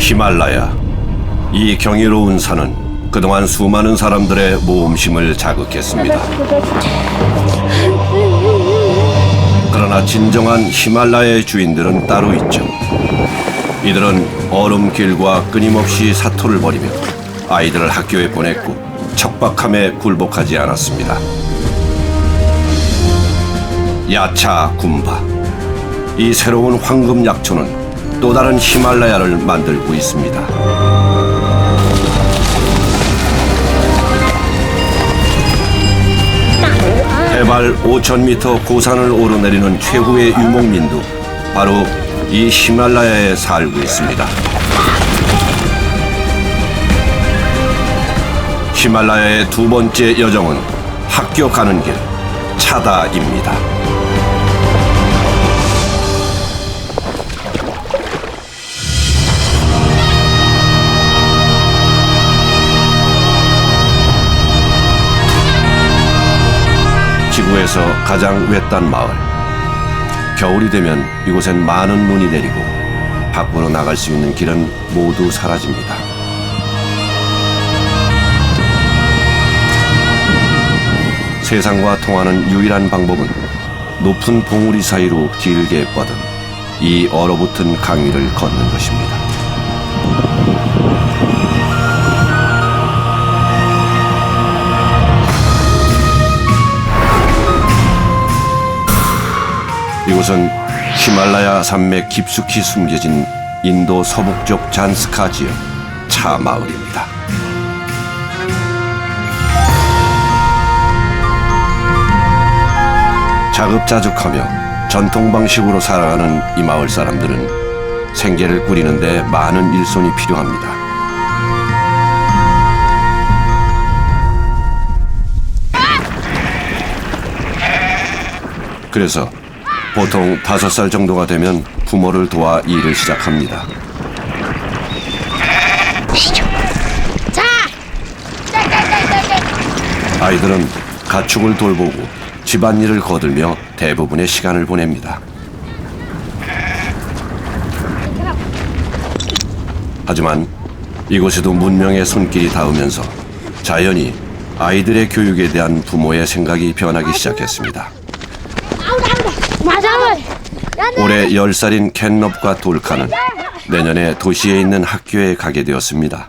히말라야. 이 경이로운 산은 그동안 수많은 사람들의 모험심을 자극했습니다. 그러나 진정한 히말라야의 주인들은 따로 있죠. 이들은 얼음길과 끊임없이 사투를 벌이며 아이들을 학교에 보냈고 척박함에 굴복하지 않았습니다. 야차 군바. 이 새로운 황금 약초는 또 다른 히말라야를 만들고 있습니다. 해발 5,000m 고산을 오르내리는 최후의 유목민도 바로 이 히말라야에 살고 있습니다. 히말라야의 두 번째 여정은 학교 가는 길 차다입니다. 지구에서 가장 외딴 마을. 겨울이 되면 이곳엔 많은 눈이 내리고 밖으로 나갈 수 있는 길은 모두 사라집니다. 세상과 통하는 유일한 방법은 높은 봉우리 사이로 길게 뻗은 이 얼어붙은 강 위를 걷는 것입니다. 이곳은 히말라야 산맥 깊숙이 숨겨진 인도 서북쪽 잔스카 지역 차 마을입니다. 자급자족하며 전통 방식으로 살아가는 이 마을 사람들은 생계를 꾸리는데 많은 일손이 필요합니다. 그래서 보통 5살 정도가 되면 부모를 도와 일을 시작합니다. 아이들은 가축을 돌보고 집안일을 거들며 대부분의 시간을 보냅니다. 하지만 이곳에도 문명의 손길이 닿으면서 자연히 아이들의 교육에 대한 부모의 생각이 변하기 시작했습니다. 올해 10살인 캔럽과 돌카는 내년에 도시에 있는 학교에 가게 되었습니다.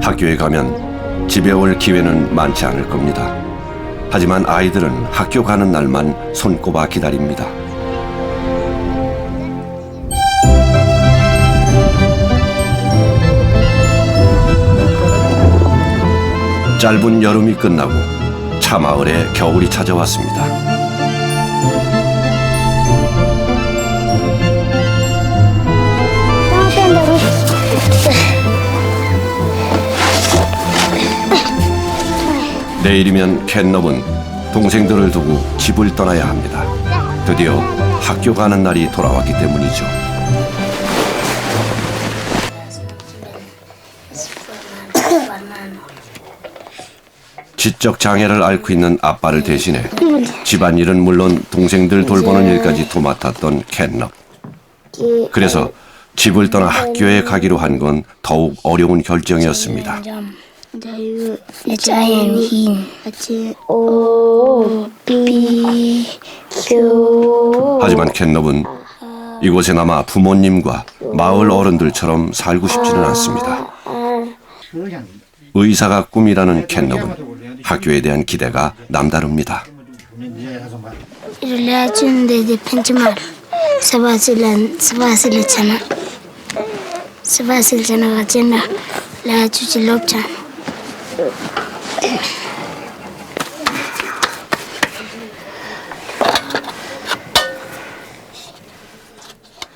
학교에 가면 집에 올 기회는 많지 않을 겁니다. 하지만 아이들은 학교 가는 날만 손꼽아 기다립니다. 짧은 여름이 끝나고 차마을에 겨울이 찾아왔습니다. 내일이면 캔럽은 동생들을 두고 집을 떠나야 합니다. 드디어 학교 가는 날이 돌아왔기 때문이죠. 지적 장애를 앓고 있는 아빠를 대신해 집안일은 물론 동생들 돌보는 일까지 도맡았던 캔럽. 그래서 집을 떠나 학교에 가기로 한 건 더욱 어려운 결정이었습니다. 하지만 캔럽은 이곳에 남아 부모님과 마을 어른들처럼 살고 싶지는 않습니다. 의사가 꿈이라는 캔럽은 학교에 대한 기대가 남다릅니다.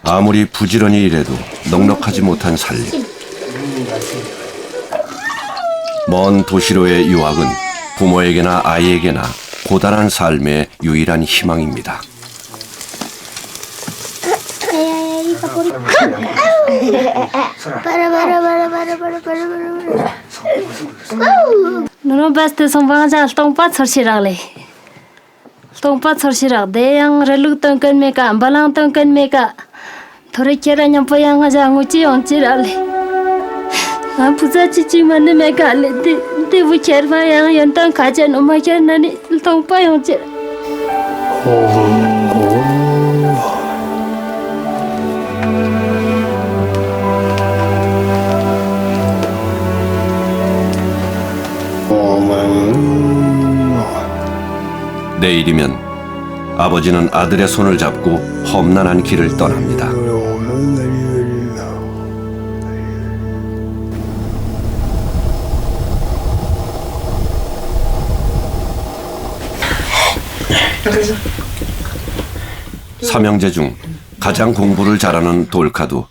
아무리 부지런히 일해도 넉넉하지 못한 살림. 먼 도시로의 유학은 부모에게나 아이에게나 고단한 삶의 유일한 희망입니다. 너는 베스트 성방자 똥파 처리라래. 똥파 처리라 대양 reluk tongkan meka balang tongkan meka thore kera nyampa yang aja nguci onchirale. Puja cici mana meka le de bu cherva yang yantang kajan umakan nani 똥파 onchir. 내일이면 아버지는 아들의 손을 잡고 험난한 길을 떠납니다. 삼형제 중 가장 공부를 잘하는 돌카도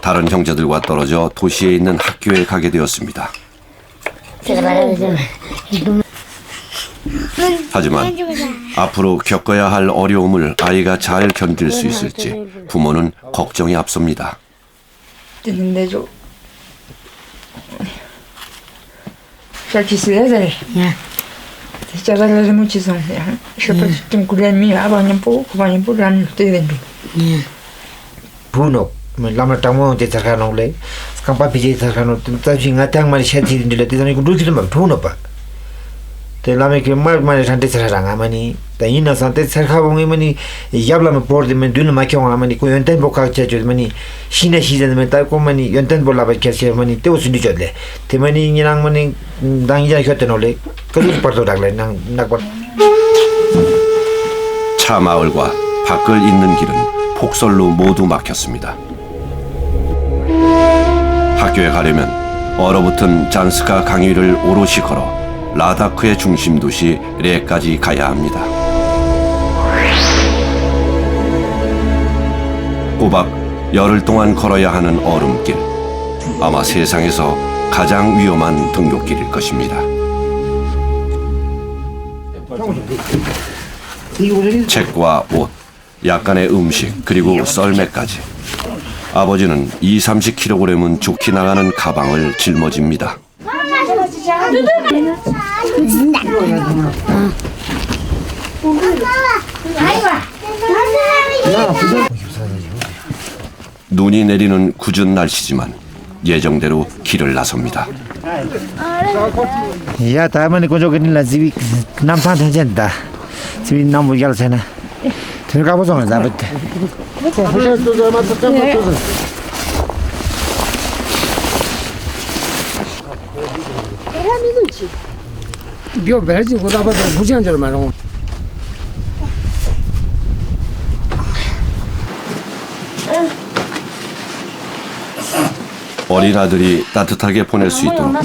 다른 형제들과 떨어져 도시에 있는 학교에 가게 되었습니다. 하지만 앞으로 겪어야 할 어려움을 아이가 잘 견딜 수 있을지 부모는 걱정이 앞섭니다. lama tamu te sakano le skampa pije sakano ta jinga tang mari shati ndile te tani kudu kirma thuno pa te lama ke mar mari thante saranga mani ta ina sante sarkha bongi mani yabla me por de men dun ma kyo mani ko yonten boka chacho mani shina shizan me ta ko mani yonten bola ba kya mani te usuni chodle te mani nyang mani dang ja khote no le kadu parto dagle nang nakbar 차 마을과 밖을 잇는 길은 폭설로 모두 막혔습니다. 학교에 가려면 얼어붙은 잔스카 강 위를 오롯이 걸어 라다크의 중심 도시 레까지 가야 합니다. 꼬박 열흘 동안 걸어야 하는 얼음길. 아마 세상에서 가장 위험한 등굣길일 것입니다. 책과 옷, 약간의 음식, 그리고 썰매까지. 아버지는 20-30kg은 좋게 나가는 가방을 짊어집니다. 눈이 내리는 궂은 날씨지만 예정대로 길을 나섭니다. ya ta mani ko jogin la zibi nam sa den jenda zibi nam bu yal sena terga bo zong za bet bio berji goda ba bujan jar marong 어린 아들이 따뜻하게 보낼 수 있도록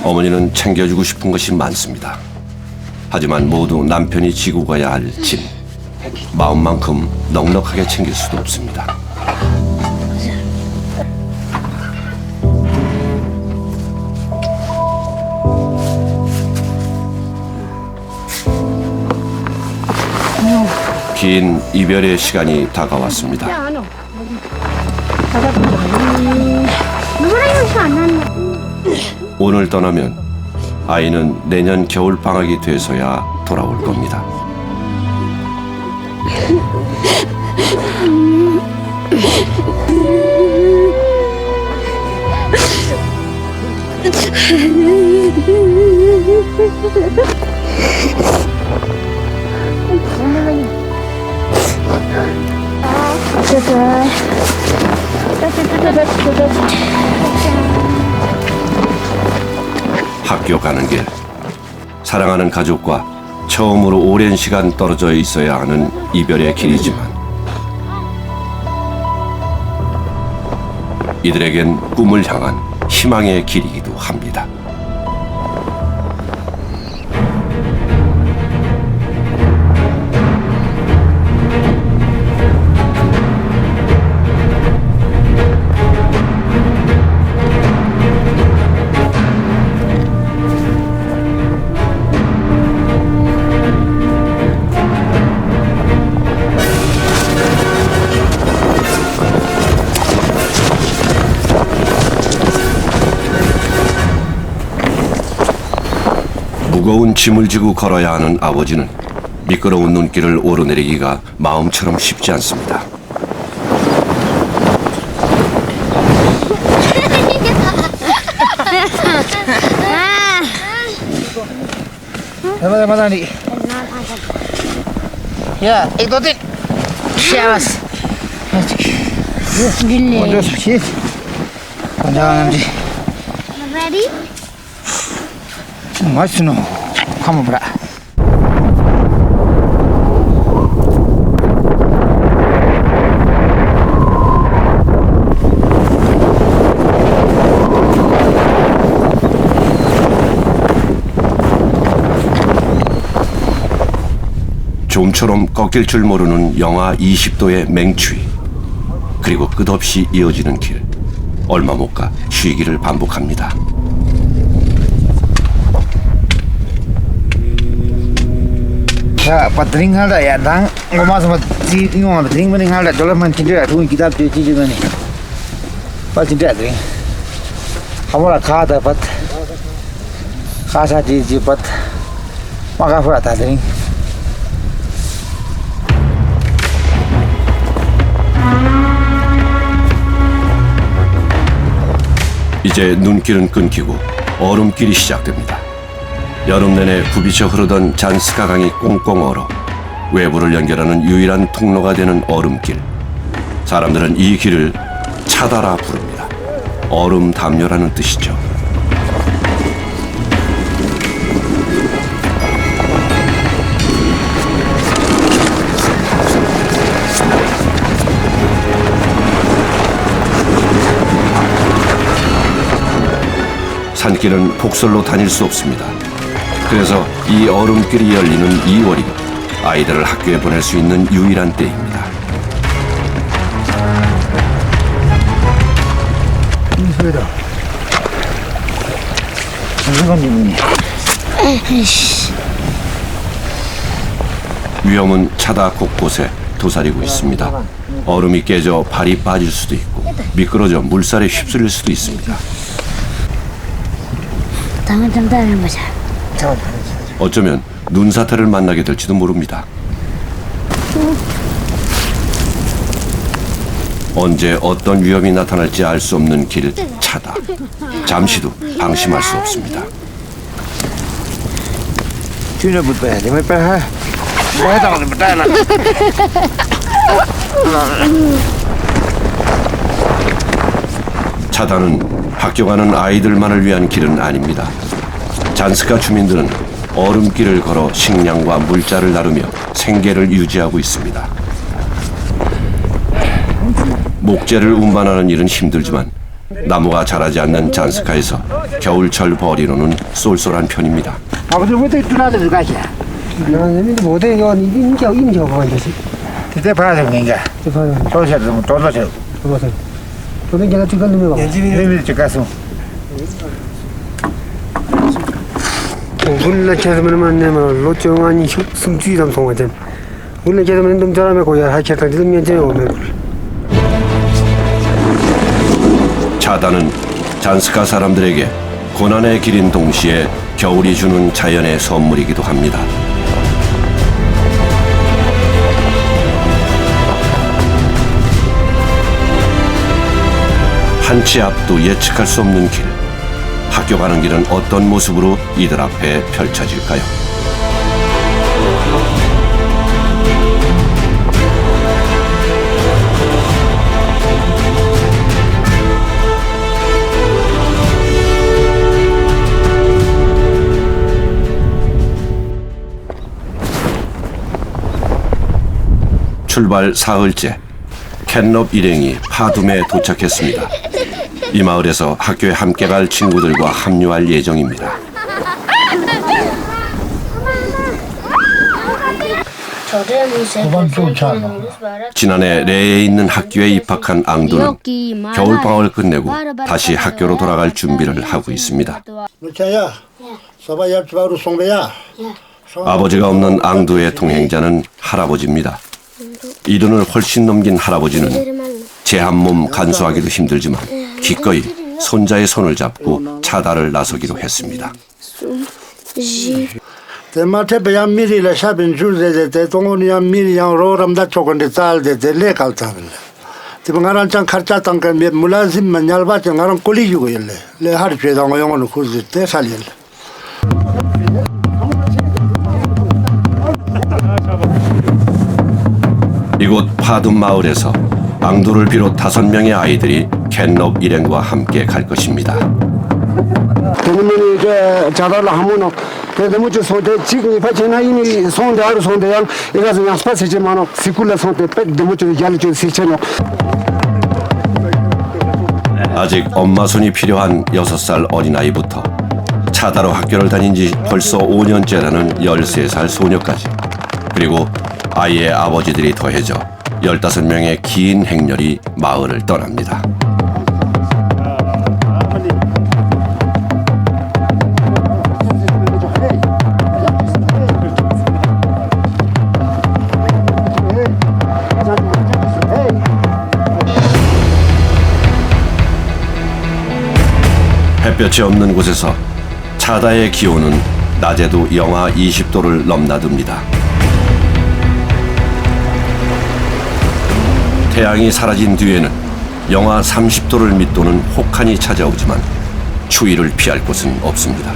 어머니는 챙겨주고 싶은 것이 많습니다. 하지만 모두 남편이 지고 가야 할 짐. 마음만큼 넉넉하게 챙길 수도 없습니다. 긴 이별의 시간이 다가왔습니다. 오늘 떠나면 아이는 내년 겨울 방학이 돼서야 돌아올 겁니다. 학교 가는 길, 사랑하는 가족과 처음으로 오랜 시간 떨어져 있어야 하는 이별의 길이지만 이들에겐 꿈을 향한 희망의 길이기도 합니다. 무거운 짐을 지고 걸어야 하는 아버지는 미끄러운 눈길을 오르내리기가 마음처럼 쉽지 않습니다. Madani. Ya, ek do tin. Shabash. Gilli. Shit. Jangan nanti. Ready? Mas no. Kamu bra. 좀처럼 꺾일 줄 모르는 영하 20도의 맹추위, 그리고 끝없이 이어지는 길. 얼마 못 가 쉬기를 반복합니다. Ya, patring hal dah ya, dang. Ngomong sama si ngomong patring paling hal dah. Kalau man cinta tu kitab cuci juga ni. Pas cinta tu. Hamalah kah dapat. Kah sahaja dapat. Maka pula tak tering. 이제 눈길은 끊기고 얼음길이 시작됩니다. 여름 내내 부비쳐 흐르던 잔스카 강이 꽁꽁 얼어 외부를 연결하는 유일한 통로가 되는 얼음길. 사람들은 이 길을 차다라 부릅니다. 얼음 담요라는 뜻이죠. 산길은 폭설로 다닐 수 없습니다. 그래서 이 얼음길이 열리는 2월이 아이들을 학교에 보낼 수 있는 유일한 때입니다. Sudah. Jangan ni. 위험은 차다 곳곳에 도사리고 있습니다. 얼음이 깨져 발이 빠질 수도 있고 미끄러져 물살에 휩쓸릴 수도 있습니다. Tangan jangan macam. 어쩌면 눈사태를 만나게 될지도 모릅니다. 언제 어떤 위험이 나타날지 알 수 없는 길 차다. 잠시도 방심할 수 없습니다. Cuma buat dia mai ha. Wah tak boleh betul lah. 차다는 학교 가는 아이들만을 위한 길은 아닙니다. 잔스카 주민들은 얼음길을 걸어 식량과 물자를 나르며 생계를 유지하고 있습니다. 목재를 운반하는 일은 힘들지만 나무가 자라지 않는 잔스카에서 겨울철 벌이로는 쏠쏠한 편입니다. 아버지 왜 이렇게 나도 가지? 나는 못해 요 인겨 가지고 그때 봐야 되는가? 도저히 도저히. 그것은 그런 게가 지금 놈이 봐. 예비 찍어서. 우리는 계속만 만나면 로정아니 승주이담 통하든 우리는 계속만 놈 사람에 고야 하겠다 좀 면제 오면 차다는 잔스카 사람들에게 고난의 길인 동시에 겨울이 주는 자연의 선물이기도 합니다. 한 치 앞도 예측할 수 없는 길. 학교 가는 길은 어떤 모습으로 이들 앞에 펼쳐질까요? 출발 사흘째, 캔럽 일행이 파둠에 도착했습니다. 이 마을에서 학교에 함께 갈 친구들과 합류할 예정입니다. 지난해 레에 있는 학교에 입학한 앙두는 겨울방학을 끝내고 다시 학교로 돌아갈 준비를 하고 있습니다. 아버지가 없는 앙두의 동행자는 할아버지입니다. 이른을 훨씬 넘긴 할아버지는 제 한 몸 간수하기도 힘들지만 기꺼이 손자의 손을 잡고 차다를 나서기로 했습니다. Te mate pe yam miri la shabin jurde te tongon yam miri yang roram da chokonde tal de le kalta. Te ngaran chang kharcha tang kan me mulazim man yalba chang ngaran koli yugo yelle. Le har che dang yong no khuz te salil. 이곳 파둔 마을에서 앙두를 비롯 5명의 아이들이 캔럽 일행과 함께 갈 것입니다. 그러면 이제 자다를 하면 그래도 저 손대 지금 파치나 이니 손대 하루 손대양 이거 그냥 스파스지만 시쿨라 손대 너무 저 yar이 시체노 아직 엄마 손이 필요한 6살 어린아이부터 차다로 학교를 다닌 지 벌써 5년째라는 13살 소녀까지, 그리고 아이의 아버지들이 더해져 15명의 긴 행렬이 마을을 떠납니다. 햇볕이 없는 곳에서 차다의 기온은 낮에도 영하 20도를 넘나듭니다. 태양이 사라진 뒤에는 영하 30도를 밑도는 혹한이 찾아오지만 추위를 피할 곳은 없습니다.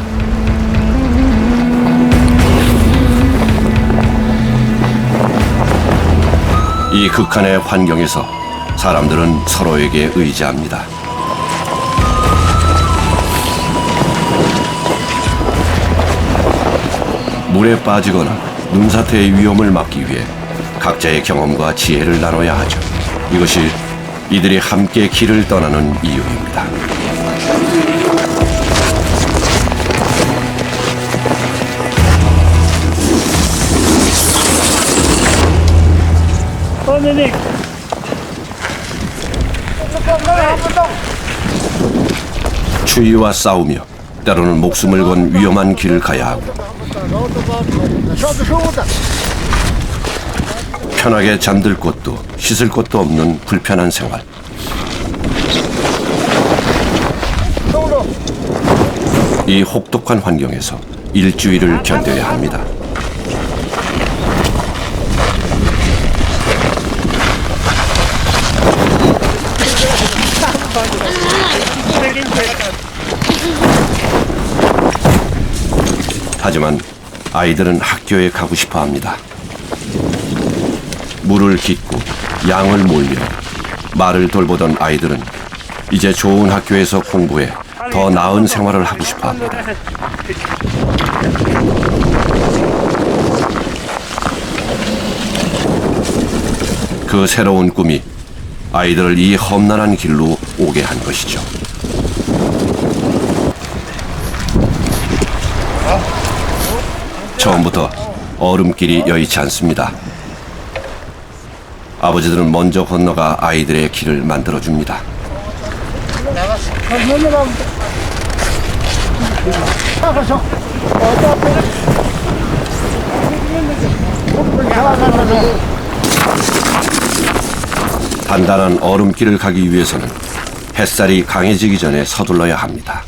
이 극한의 환경에서 사람들은 서로에게 의지합니다. 물에 빠지거나 눈사태의 위험을 막기 위해 각자의 경험과 지혜를 나눠야 하죠. 이것이 이들이 함께 길을 떠나는 이유입니다. 추위와 싸우며 때로는 목숨을 건 위험한 길을 가야 하고, 편하게 잠들 곳도 씻을 곳도 없는 불편한 생활. 이 혹독한 환경에서 일주일을 견뎌야 합니다. 하지만 아이들은 학교에 가고 싶어 합니다. 물을 깃고 양을 몰며 말을 돌보던 아이들은 이제 좋은 학교에서 공부해 더 나은 생활을 하고 싶어 합니다. 그 새로운 꿈이 아이들을 이 험난한 길로 오게 한 것이죠. 처음부터 얼음길이 여의치 않습니다. 아버지들은 먼저 건너가 아이들의 길을 만들어줍니다. 단단한 얼음길을 가기 위해서는 햇살이 강해지기 전에 서둘러야 합니다.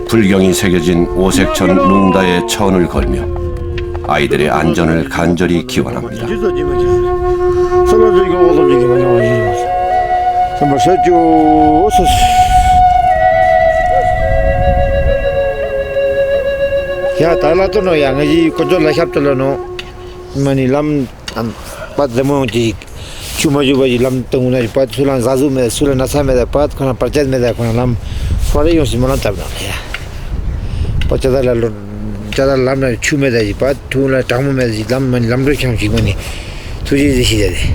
불경이 새겨진 오색천 룽다의 천을 걸며 아이들의 안전을 간절히 기원합니다. 야, 달라도노 양아지 고졸라 협들로노 많이 람 빠드모지 추마주바지 람 똥우나지 빠드 술란 자주메 술란 나사메다 빠드 코나 파르제메다 코나 람 소리 요시 몰란 탑나 빠차달로 자달 람나 추메다지 빠드 투나 당모메지 람만 람르창 지고니 투지지 시제데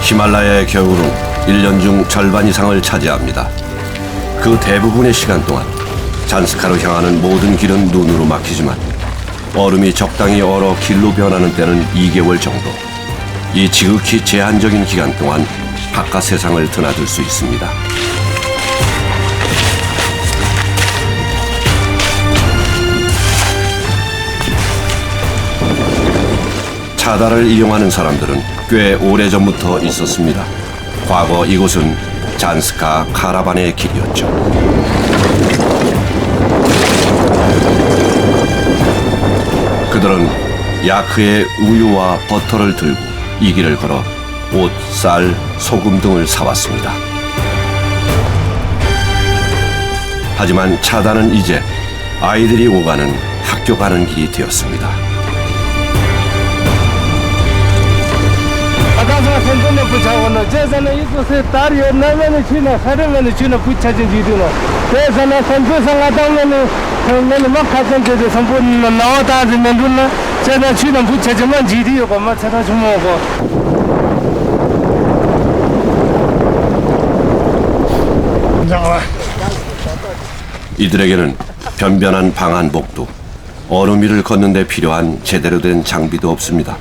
히말라야의 겨울은 1년 중 절반 이상을 차지합니다. 그 대부분의 시간 동안 잔스카로 향하는 모든 길은 눈으로 막히지만 얼음이 적당히 얼어 길로 변하는 때는 2개월 정도. 이 지극히 제한적인 기간 동안 바깥 세상을 드나들 수 있습니다. 차다를 이용하는 사람들은 꽤 오래전부터 있었습니다. 과거 이곳은 잔스카 카라반의 길이었죠. 그들은 야크의 우유와 버터를 들고 이 길을 걸어 옷, 쌀, 소금 등을 사왔습니다. 하지만 차다는 이제 아이들이 오가는 학교 가는 길이 되었습니다. 이들에게는 변변한 방한복도, 얼음 위를 걷는 데 필요한 제대로 된 장비도 없습니다.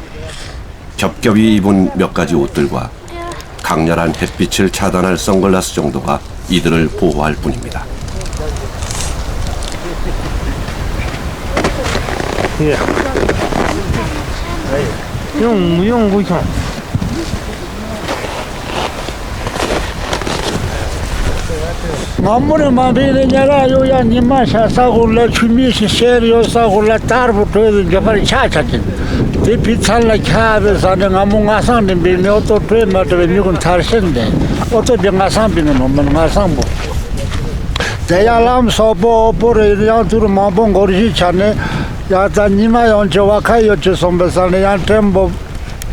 겹겹이 입은 몇 가지 옷들과 강렬한 햇빛을 차단할 선글라스 정도가 이들을 보호할 뿐입니다. 아무리 마비느냐라 요야 니마샤 사골라 추미시 세리오 사골라 타르부토 저파리 차차진 디피탈라 카베사는 아몽아산데 비뇨토 트레마토 미군 타르센데 오토 병아산 비는 엄마상보 대야람 소보 포레리안 투르 마봉 고리시 차네 야타 니마 연저 와카요 쳬솜베사네 얀 템보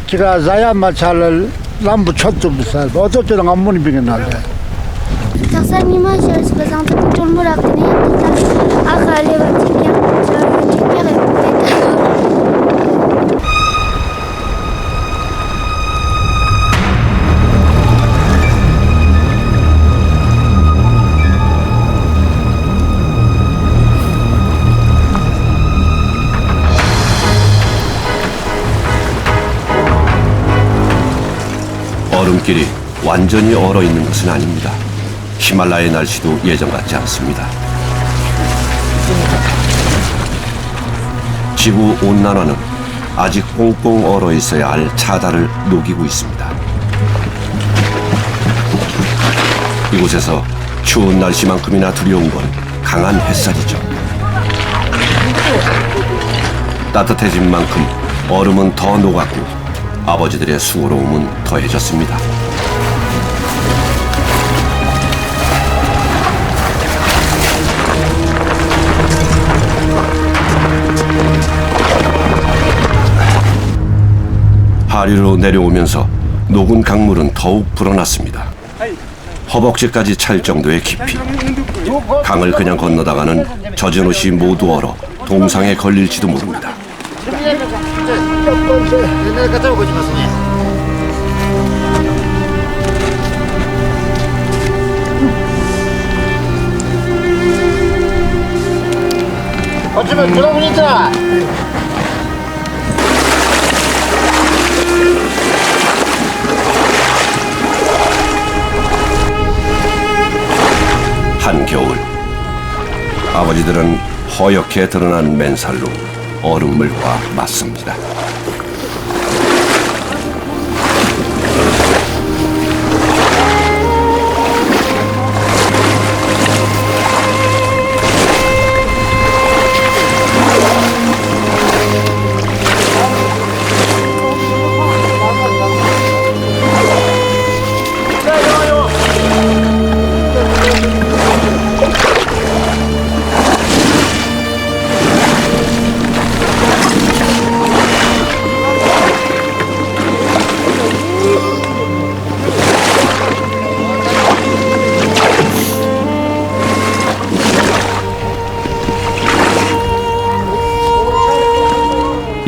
키가 자야 마찰 람부 쳤도 비살 오토 때 아무니 비긴나데 تخسر نیما شد بزن تو طول مرافقنی آخالی و تیکم 얼음길이 완전히 얼어 있는 것은 아닙니다. 히말라야 날씨도 예전 같지 않습니다. 지구 온난화는 아직 꽁꽁 얼어 있어야 할 차다를 녹이고 있습니다. 이곳에서 추운 날씨만큼이나 두려운 건 강한 햇살이죠. 따뜻해진 만큼 얼음은 더 녹았고 아버지들의 수고로움은 더해졌습니다. 하류로 내려오면서 녹은 강물은 더욱 불어났습니다. 허벅지까지 찰 정도의 깊이. 강을 그냥 건너다가는 젖은 옷이 모두 얼어 동상에 걸릴지도 모릅니다. 어쩌면 들어보니까 한겨울 아버지들은 허옇게 드러난 맨살로 얼음물과 맞섭니다.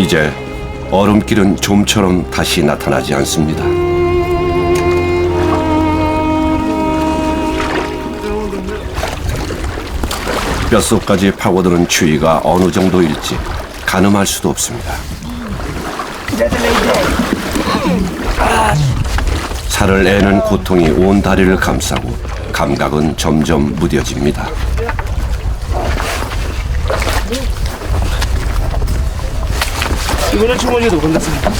이제 얼음길은 좀처럼 다시 나타나지 않습니다. 뼛속까지 파고드는 추위가 어느 정도일지 가늠할 수도 없습니다. 살을 애는 고통이 온 다리를 감싸고 감각은 점점 무뎌집니다. 이거는 주머니에도 건졌습니다.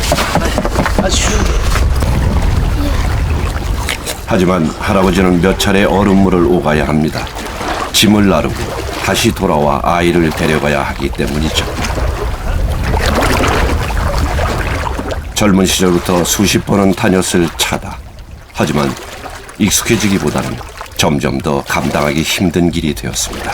하지만 할아버지는 몇 차례 얼음물을 오가야 합니다. 짐을 나르고 다시 돌아와 아이를 데려가야 하기 때문이죠. 젊은 시절부터 수십 번은 다녔을 차다. 하지만 익숙해지기보다는 점점 더 감당하기 힘든 길이 되었습니다.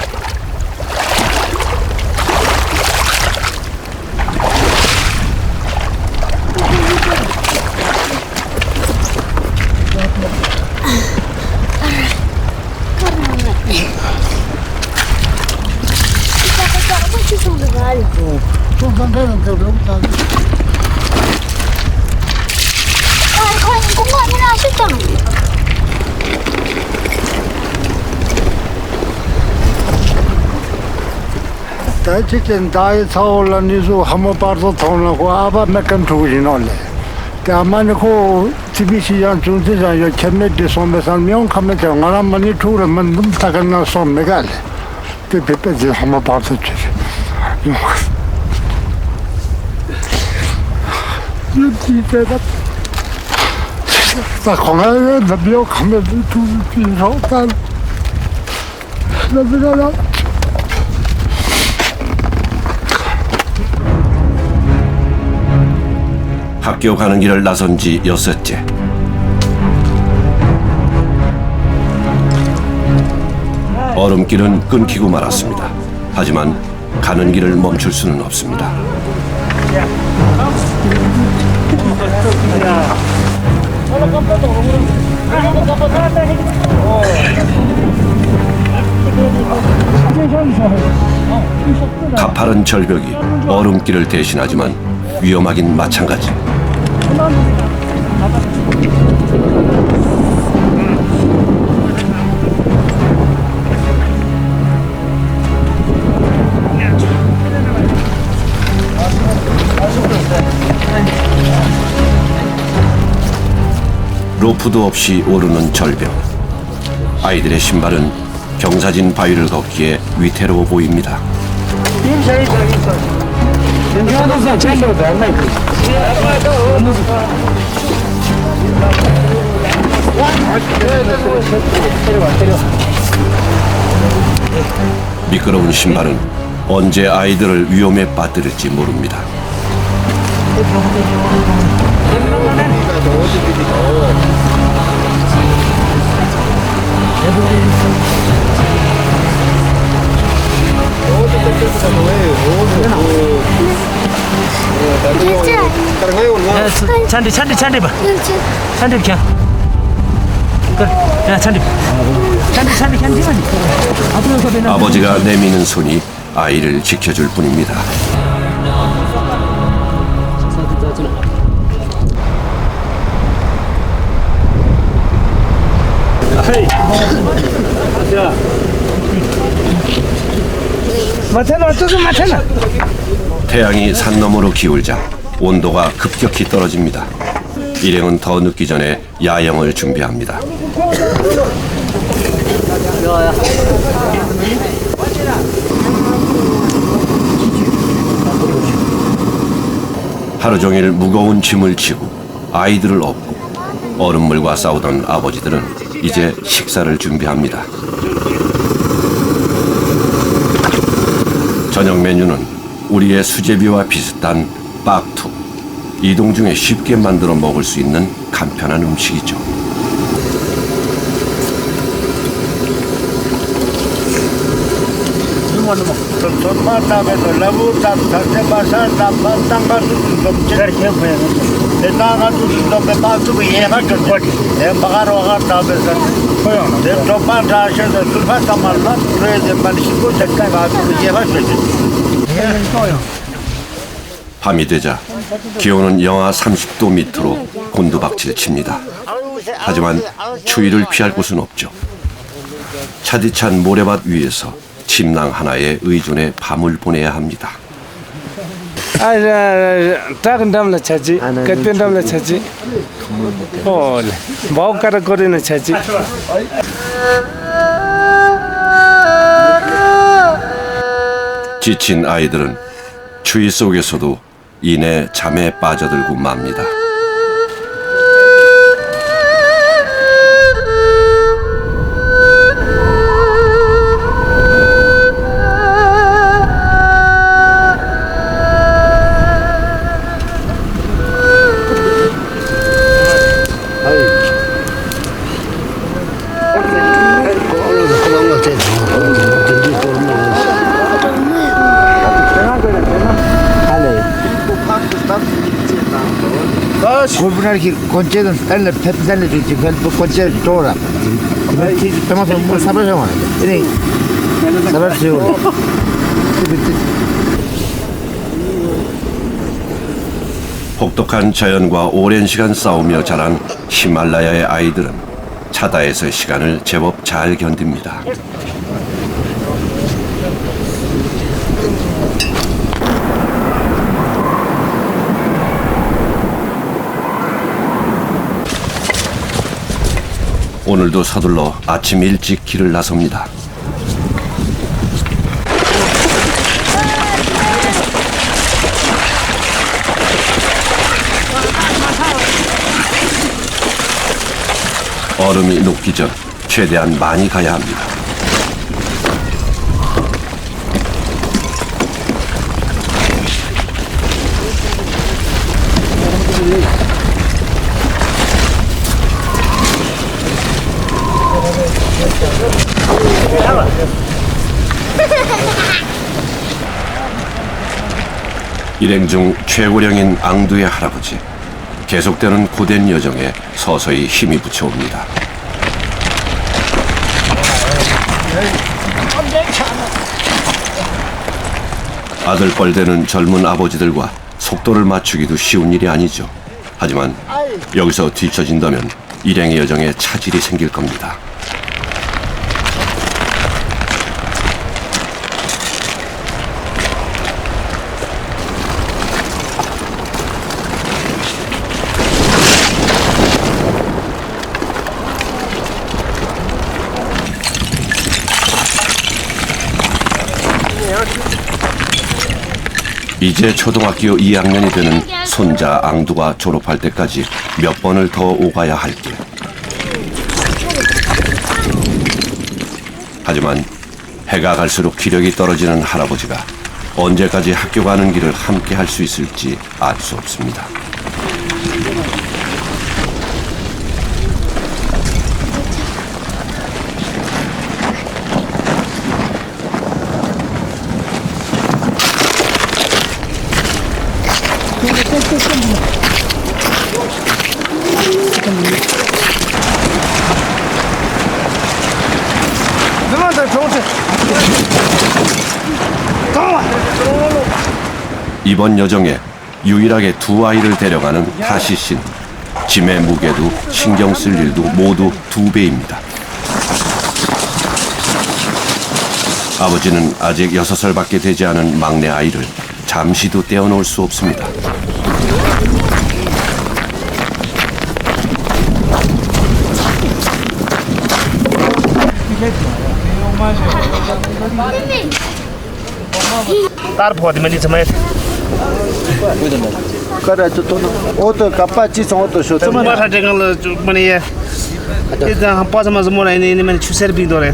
chicken dai thawla ni su hamo parto thawla ko aba mekan thuji no le ta man ko tibisi yan chung ti ya yo chemme de som be san myong khame cha ngara mani thura man dum takan na som me gal te pepe je hamo parto chi yo ti te da ta khona da bio khame tu ti ro ta da 학교 가는 길을 나선 지 6째. 얼음길은 끊기고 말았습니다. 하지만 가는 길을 멈출 수는 없습니다. 가파른 절벽이 얼음길을 대신하지만 위험하긴 마찬가지. 로프도 없이 오르는 절벽. 아이들의 신발은 경사진 바위를 걷기에 위태로워 보입니다. 미끄러운 신발은 언제 아이들을 위험에 빠뜨릴지 모릅니다. 찬디 봐. 찬디 그냥. 야 찬디. 찬디. 아버지가 내미는 손이 아이를 지켜줄 뿐입니다. 맞잖아. 태양이 산 너머로 기울자 온도가 급격히 떨어집니다. 일행은 더 늦기 전에 야영을 준비합니다. 하루 종일 무거운 짐을 지고 아이들을 업고 얼음물과 싸우던 아버지들은 이제 식사를 준비합니다. 저녁 메뉴는 우리의 수제비와 비슷한 빡투. 이동 중에 쉽게 만들어 먹을 수 있는 간편한 음식이죠. 밤이 되자 기온은 영하 30도 밑으로 곤두박질 칩니다. 하지만 추위를 피할 곳은 없죠. 차디찬 모래밭 위에서 침낭 하나에 의존해 밤을 보내야 합니다. ट्रागन डामला छाजी कतपेन डामला छाजी ओल बाव कर करे न छाजी 지친 아이들은 추위 속에서도 이내 잠에 빠져들고 맙니다. 골분하기 건재는 달래 펫 달래 주지 그 건재 줘라. 그 배마서 뭐 사버려. 이래. 사버려. 혹독한 자연과 오랜 시간 싸우며 자란 히말라야의 아이들은 차다에서 시간을 제법 잘 견딥니다. 오늘도 서둘러 아침 일찍 길을 나섭니다. 얼음이 녹기 전 최대한 많이 가야 합니다. 일행 중 최고령인 앙두의 할아버지. 계속되는 고된 여정에 서서히 힘이 붙여옵니다. 아들 뻘되는 젊은 아버지들과 속도를 맞추기도 쉬운 일이 아니죠. 하지만 여기서 뒤처진다면 일행의 여정에 차질이 생길 겁니다. 이제 초등학교 2학년이 되는 손자 앙두가 졸업할 때까지 몇 번을 더 오가야 할 길. 하지만 해가 갈수록 기력이 떨어지는 할아버지가 언제까지 학교 가는 길을 함께 할 수 있을지 알 수 없습니다. 이번 여정에 유일하게 두 아이를 데려가는 하시 씨는 짐의 무게도 신경 쓸 일도 모두 2배입니다. 아버지는 아직 6살밖에 되지 않은 막내 아이를 잠시도 떼어놓을 수 없습니다. तार बहुत मनी समय करा तो ओ तो कप्पा चीज हो तो शो समय माथा जंगल मनी ये इधर हम पास में जमुना इन्हें मैंने चुसेर भी दौरे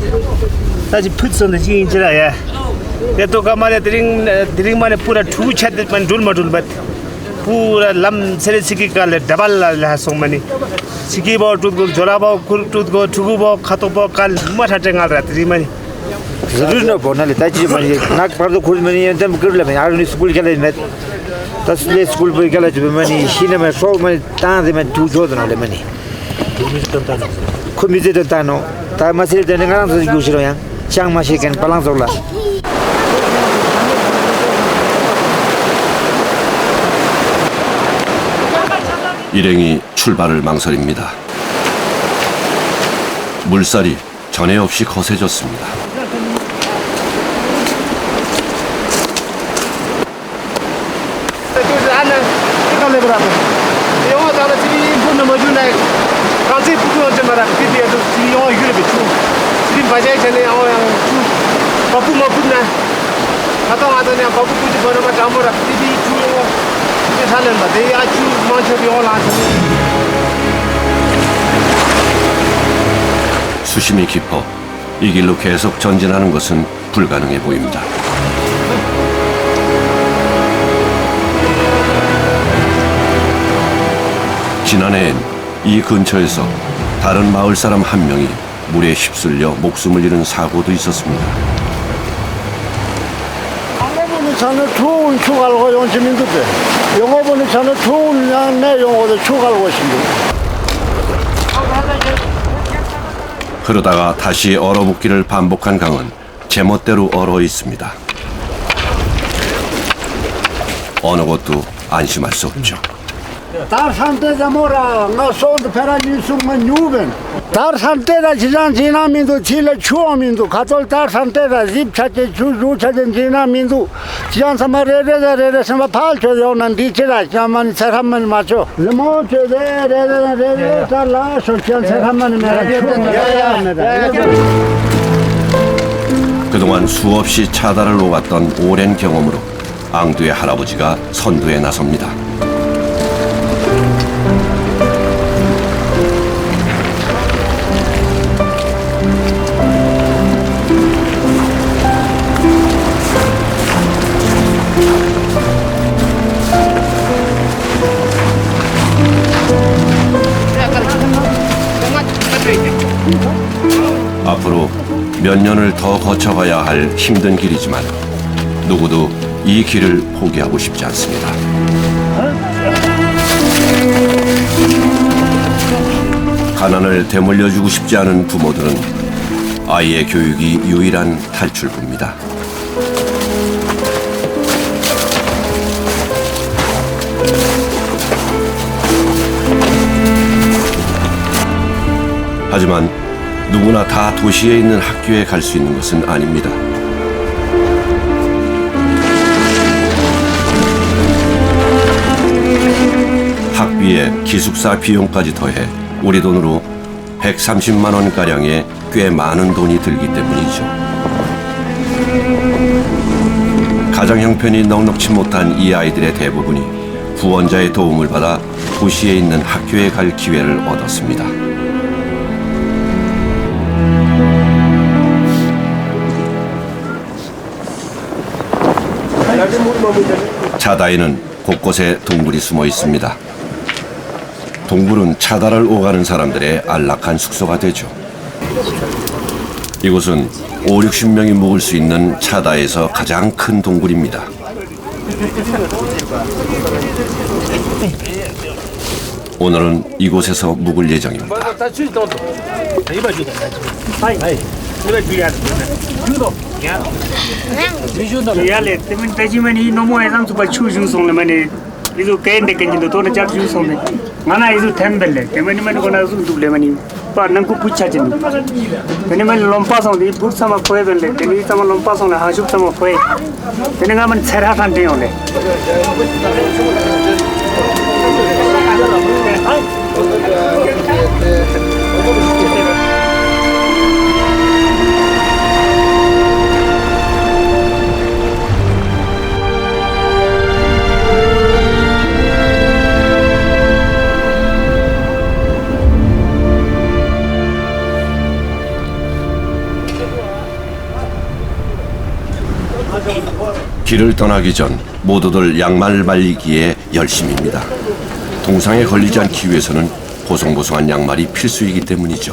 ताकि फिट सोने जी इंजरा है ये तो कमारे दिरिंग माने पूरा ठू छत में डुल मडुल बत पूरा लम सेरे सिकी का ले डबल ला सोंग मनी सिकी बाव टूट गो जोरा बाव कुल टूट गो ठुगु बाव खातो बाव काल माथा जंगल रात्रि मनी जरूर न बोलना लेता जी मनी नाक पर तो खुद मनी एकदम कर ले मैं आगे स्कूल के लिए मैं तसले स्कूल पर के लिए मनी सीने में सो मैं तांदे में टू जो ना ले मनी खुद मिजे तो तानो ता मसीह देने का नाम से गुजरो यां चांग माशी के पलंग जोला 일행이 출발을 망설입니다. 물살이 전에 없이 거세졌습니다. baca chane yang papu mapuna atau ada yang papu puji baru macam apa jadi chu ini salah bah dia chu macam dia orang 수심이 깊어 이 길로 계속 전진하는 것은 불가능해 보입니다. 지난해엔 이 근처에서 다른 마을 사람 한 명이 물에 휩쓸려 목숨을 잃은 사고도 있었습니다. 영어분이 저는 좋은 추가하고 용심인데 영어분이 저는 좋은 양 내용으로 추가하고 싶습니다. 그러다가 다시 얼어붙기를 반복한 강은 제멋대로 얼어 있습니다. 어느 것도 안심할 수 없죠. Daar santeja mora nga sold pera nisuma nyuben. Daar santeja jijan jina mindu chile chuo mindu katol daar santeja zip chache chu chu chache jina mindu jijan sama re sama pal cho yo nan di chira chaman saramman macho. Lemo che re ta la so chan saramman mera. 그동안 수없이 차다를 오갔던 오랜 경험으로 앙두의 할아버지가 선두에 나섭니다. 앞으로 몇 년을 더 거쳐가야 할 힘든 길이지만 누구도 이 길을 포기하고 싶지 않습니다. 가난을 되물려주고 싶지 않은 부모들은 아이의 교육이 유일한 탈출구입니다. 하지만 누구나 다 도시에 있는 학교에 갈 수 있는 것은 아닙니다. 학비에 기숙사 비용까지 더해 우리 돈으로 130만 원가량의 꽤 많은 돈이 들기 때문이죠. 가정 형편이 넉넉지 못한 이 아이들의 대부분이 후원자의 도움을 받아 도시에 있는 학교에 갈 기회를 얻었습니다. 차다에는 곳곳에 동굴이 숨어 있습니다. 동굴은 차다를 오가는 사람들의 안락한 숙소가 되죠. 이곳은 50-60명이 묵을 수 있는 차다에서 가장 큰 동굴입니다. 오늘은 이곳에서 묵을 예정입니다. Yale, temen tajimani nomo ezam suba chu jung song le mane isu kain de kanjin do na jak jung song de mana isu thembelle temani man gona su duble mani pa nang ku pucha jin tene man lompa song de bur sama khoe belle tene sama lompa song na ha shup sama khoe tene ga man chera than de ole 길을 떠나기 전 모두들 양말 말리기에 열심입니다. 동상에 걸리지 않기 위해서는 보송보송한 양말이 필수이기 때문이죠.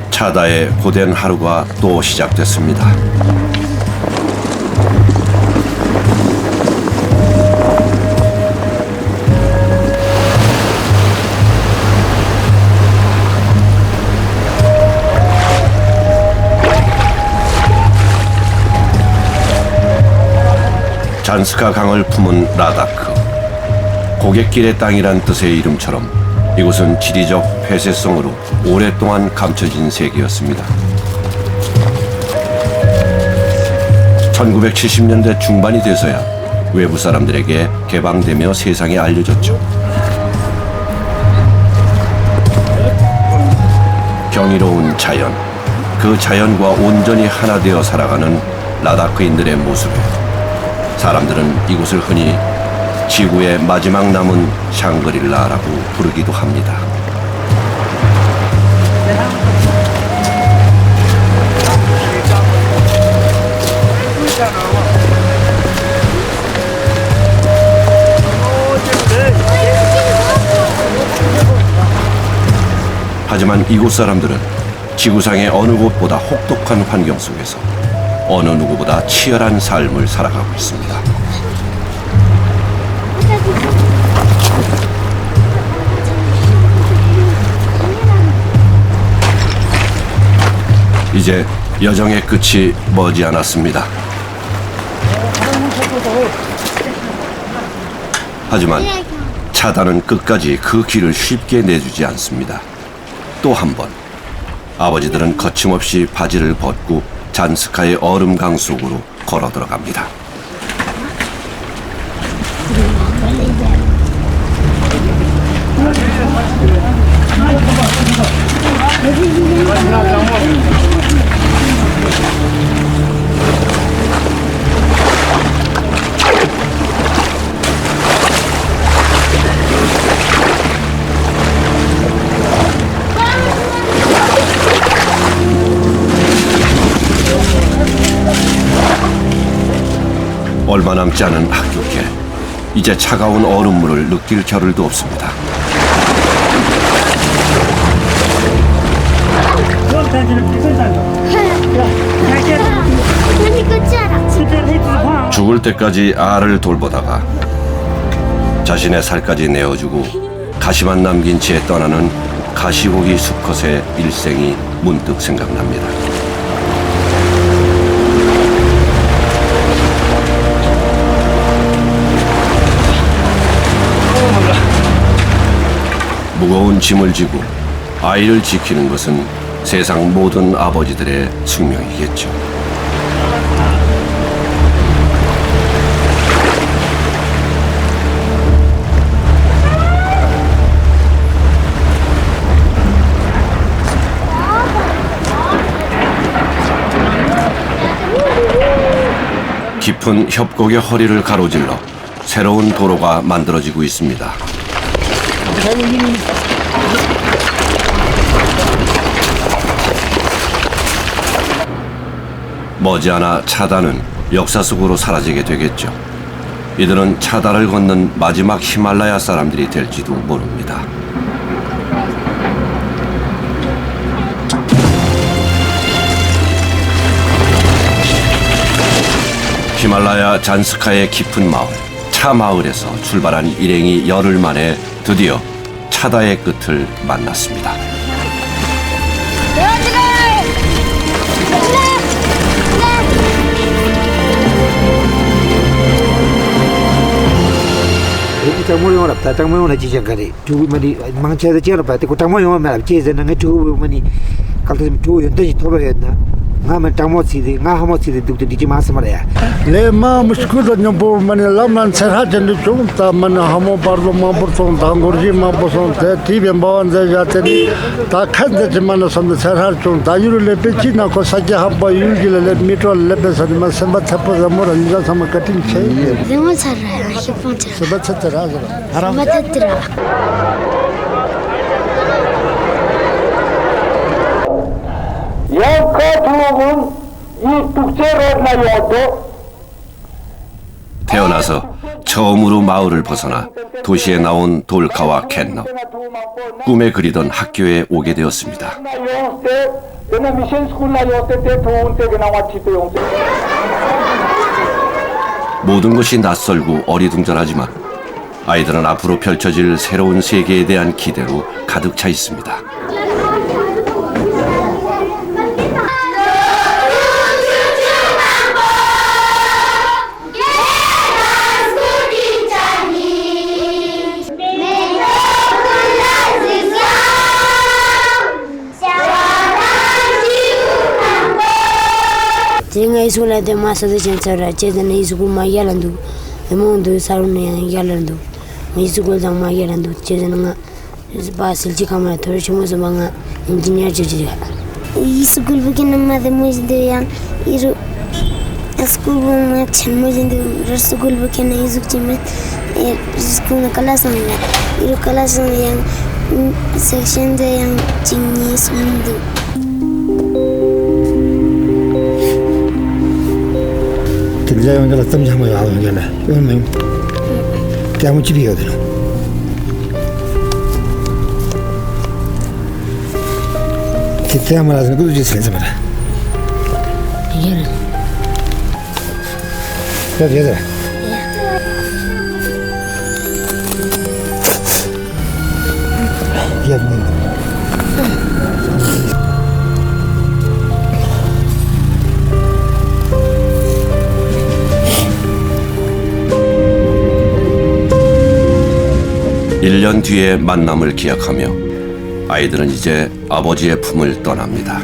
차다의 고된 하루가 또 시작됐습니다. 잔스카 강을 품은 라다크. 고갯길의 땅이란 뜻의 이름처럼 이곳은 지리적 폐쇄성으로 오랫동안 감춰진 세계였습니다. 1970년대 중반이 돼서야 외부 사람들에게 개방되며 세상에 알려졌죠. 경이로운 자연, 그 자연과 온전히 하나 되어 살아가는 라다크인들의 모습에 사람들은 이곳을 흔히 지구의 마지막 남은 샹그릴라라고 부르기도 합니다. 하지만 이곳 사람들은 지구상의 어느 곳보다 혹독한 환경 속에서 어느 누구보다 치열한 삶을 살아가고 있습니다. 이제 여정의 끝이 머지않았습니다. 하지만 차단은 끝까지 그 길을 쉽게 내주지 않습니다. 또 한 번 아버지들은 거침없이 바지를 벗고 잔스카의 얼음강 속으로 걸어 들어갑니다. 얼마 남지 않은 학교길. 이제 차가운 얼음물을 느낄 겨를도 없습니다. 죽을 때까지 알을 돌보다가 자신의 살까지 내어주고 가시만 남긴 채 떠나는 가시고기 수컷의 일생이 문득 생각납니다. 무거운 짐을 지고 아이를 지키는 것은 세상 모든 아버지들의 숙명이겠죠. 깊은 협곡의 허리를 가로질러 새로운 도로가 만들어지고 있습니다. 머지않아 차단은 역사 속으로 사라지게 되겠죠. 이들은 차단을 걷는 마지막 히말라야 사람들이 될지도 모릅니다. 히말라야 잔스카의 깊은 마을, 차마을에서 출발한 일행이 열흘 만에 드디어 차다의 끝을 만났습니다. 장모용 없다. 장모용은 지정 가리. 두 마리 망쳐서 지어봐. 그 장모용은 말 제재는 그 두 마리 각각 두 연대지 토로했나. ngamen tamotsidi nga hamotsidi dukti di mas maraya le ma muskul no bo mane lamnan sarha jan chung ta man hamo parlo ma porton dangorji ma boson te ti ben bawan de jate ni ta khad de man son sarha chung ta yuru le pechi na ko sajja habba yurgi le metro le be sa ma samba thap zamor anja sam katin chei zemo sarha hiponcha sabat satara haram matatra 태어나서 처음으로 마을을 벗어나 도시에 나온 돌카와 캔너. 꿈에 그리던 학교에 오게 되었습니다. 모든 것이 낯설고 어리둥절하지만 아이들은 앞으로 펼쳐질 새로운 세계에 대한 기대로 가득 차 있습니다. Tinga isula de masa de chensara chedana isukul ma yalandu. Emondu saruna yalandu. Isukul da ma yalandu chedana basil chikamara torchimo zamanga engineer jiji. Isukul bukina ma de mujde yang iru school ma chmo jindu rasukul bukina isuk chime school kelas nila iru kelas yang section de yang chingi sundu. Terjadi yang dalam tempat yang awal yang lah, memang kamu ciri ada. Kita malah nak kudu jelas sama. Iya. Ya dia dah. Ya ni. 일 년 뒤의 만남을 기약하며 아이들은 이제 아버지의 품을 떠납니다.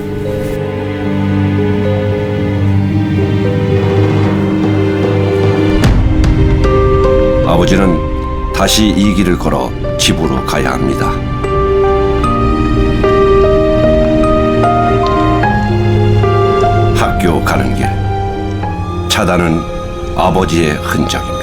아버지는 다시 이 길을 걸어 집으로 가야 합니다. 학교 가는 길, 차단은 아버지의 흔적입니다.